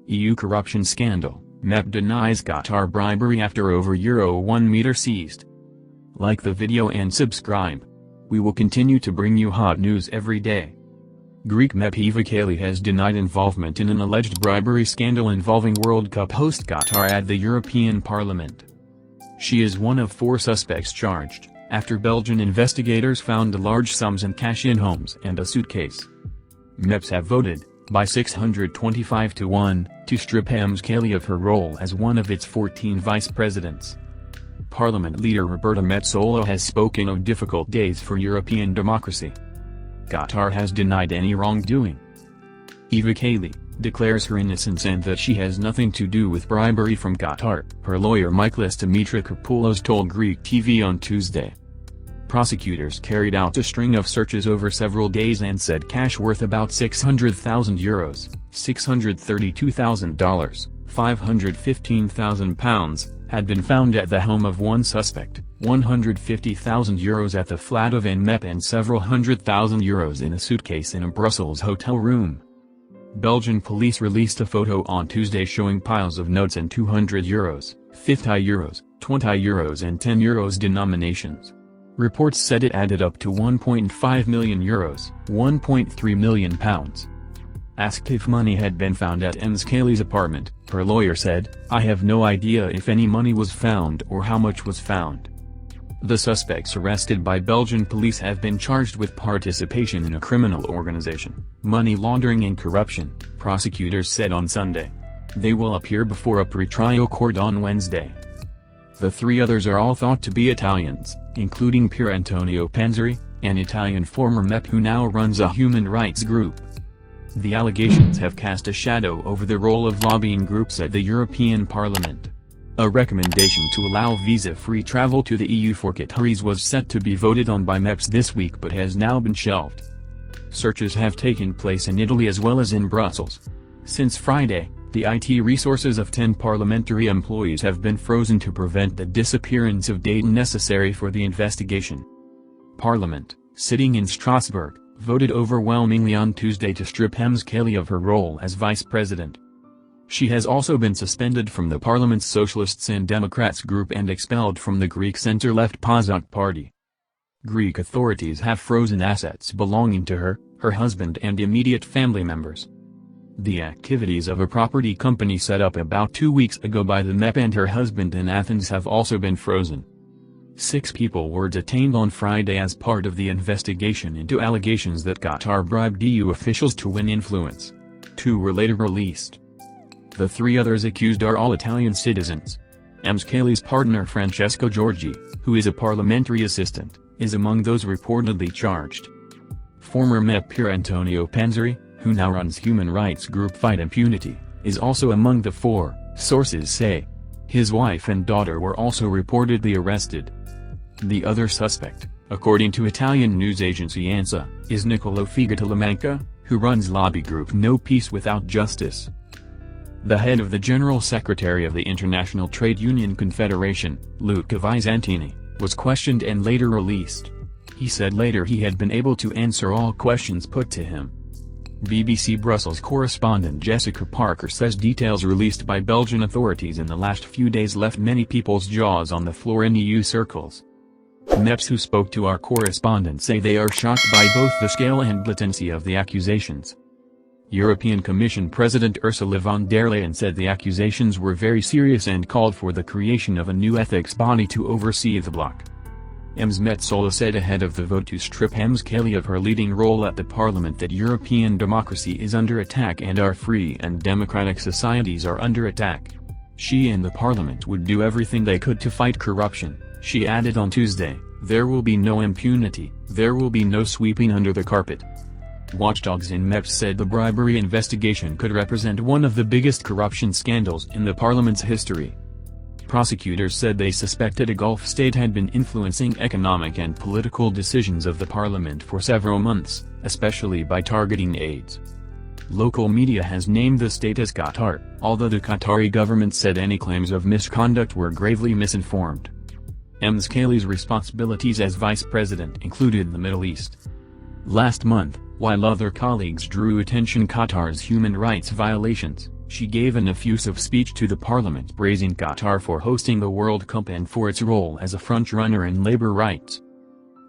EU corruption scandal, MEP denies Qatar bribery after over €1 meter seized. Like the video and subscribe. We will continue to bring you hot news every day. Greek MEP Eva Kaili has denied involvement in an alleged bribery scandal involving World Cup host Qatar at the European Parliament. She is one of 4 suspects charged, after Belgian investigators found large sums in cash in homes and a suitcase. MEPs have voted, by 625 to 1, to strip Ms. Kaili of her role as one of its 14 vice presidents. Parliament leader Roberta Metsola has spoken of difficult days for European democracy. Qatar has denied any wrongdoing. Eva Kaili declares her innocence and that she has nothing to do with bribery from Qatar, her lawyer Michalis Dimitrakopoulos told Greek TV on Tuesday. Prosecutors carried out a string of searches over several days and said cash worth about €600,000, $632,000, £515,000, had been found at the home of one suspect, €150,000 at the flat of an MEP and several €100,000 in a suitcase in a Brussels hotel room. Belgian police released a photo on Tuesday showing piles of notes in €200, €50, €20 and €10 denominations. Reports said it added up to €1.5 million, £1.3 million. Asked if money had been found at Ms. Kaili's apartment, her lawyer said, "I have no idea if any money was found or how much was found." The suspects arrested by Belgian police have been charged with participation in a criminal organization, money laundering and corruption, prosecutors said on Sunday. They will appear before a pre-trial court on Wednesday. The 3 others are all thought to be Italians, including Pier Antonio Panzeri, an Italian former MEP who now runs a human rights group. The allegations have cast a shadow over the role of lobbying groups at the European Parliament. A recommendation to allow visa-free travel to the EU for Qataris was set to be voted on by MEPs this week but has now been shelved. Searches have taken place in Italy as well as in Brussels. Since Friday, the IT resources of 10 parliamentary employees have been frozen to prevent the disappearance of data necessary for the investigation. Parliament, sitting in Strasbourg, voted overwhelmingly on Tuesday to strip Ms. Kaili of her role as vice president. She has also been suspended from the parliament's Socialists and Democrats group and expelled from the Greek center-left PASOK party. Greek authorities have frozen assets belonging to her, her husband and immediate family members. The activities of a property company set up about 2 weeks ago by the MEP and her husband in Athens have also been frozen. 6 people were detained on Friday as part of the investigation into allegations that Qatar bribed EU officials to win influence. 2 were later released. The 3 others accused are all Italian citizens. Ms. Kaili's partner Francesco Giorgi, who is a parliamentary assistant, is among those reportedly charged. Former MEP Pier Antonio Panzeri, who now runs human rights group Fight Impunity, is also among the 4, sources say. His wife and daughter were also reportedly arrested. The other suspect, according to Italian news agency ANSA, is Niccolò Figatellamanca, who runs lobby group No Peace Without Justice. The head of the General Secretary of the International Trade Union Confederation, Luca Visantini, was questioned and later released. He said later he had been able to answer all questions put to him. BBC Brussels correspondent Jessica Parker says details released by Belgian authorities in the last few days left many people's jaws on the floor in EU circles. MEPs who spoke to our correspondent say they are shocked by both the scale and blatancy of the accusations. European Commission President Ursula von der Leyen said the accusations were very serious and called for the creation of a new ethics body to oversee the bloc. Ms. Metsola said ahead of the vote to strip Ms. Kaili of her leading role at the parliament that European democracy is under attack and our free and democratic societies are under attack. She and the parliament would do everything they could to fight corruption, she added on Tuesday. There will be no impunity, there will be no sweeping under the carpet. Watchdogs in MEPs said the bribery investigation could represent one of the biggest corruption scandals in the parliament's history. Prosecutors said they suspected a Gulf state had been influencing economic and political decisions of the parliament for several months, especially by targeting aides. Local media has named the state as Qatar, although the Qatari government said any claims of misconduct were gravely misinformed. Ms. Kaili's responsibilities as vice president included the Middle East. Last month, while other colleagues drew attention Qatar's human rights violations, She gave an effusive speech to the parliament praising Qatar for hosting the World Cup and for its role as a front-runner in labor rights.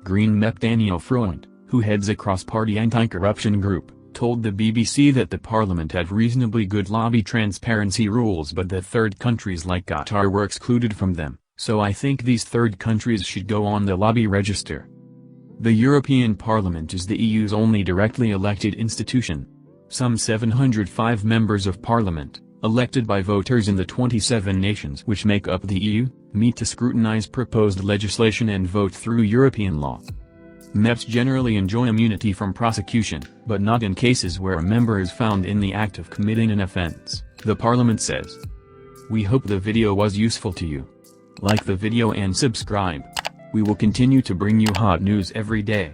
Green MEP Daniel Freund, who heads a cross-party anti-corruption group, told the BBC that the parliament had reasonably good lobby transparency rules but that third countries like Qatar were excluded from them, so I think these third countries should go on the lobby register. The European Parliament is the EU's only directly elected institution. Some 705 members of parliament, elected by voters in the 27 nations which make up the EU, meet to scrutinize proposed legislation and vote through European law. MEPs generally enjoy immunity from prosecution, but not in cases where a member is found in the act of committing an offense, the parliament says. We hope the video was useful to you. Like the video and subscribe. We will continue to bring you hot news every day.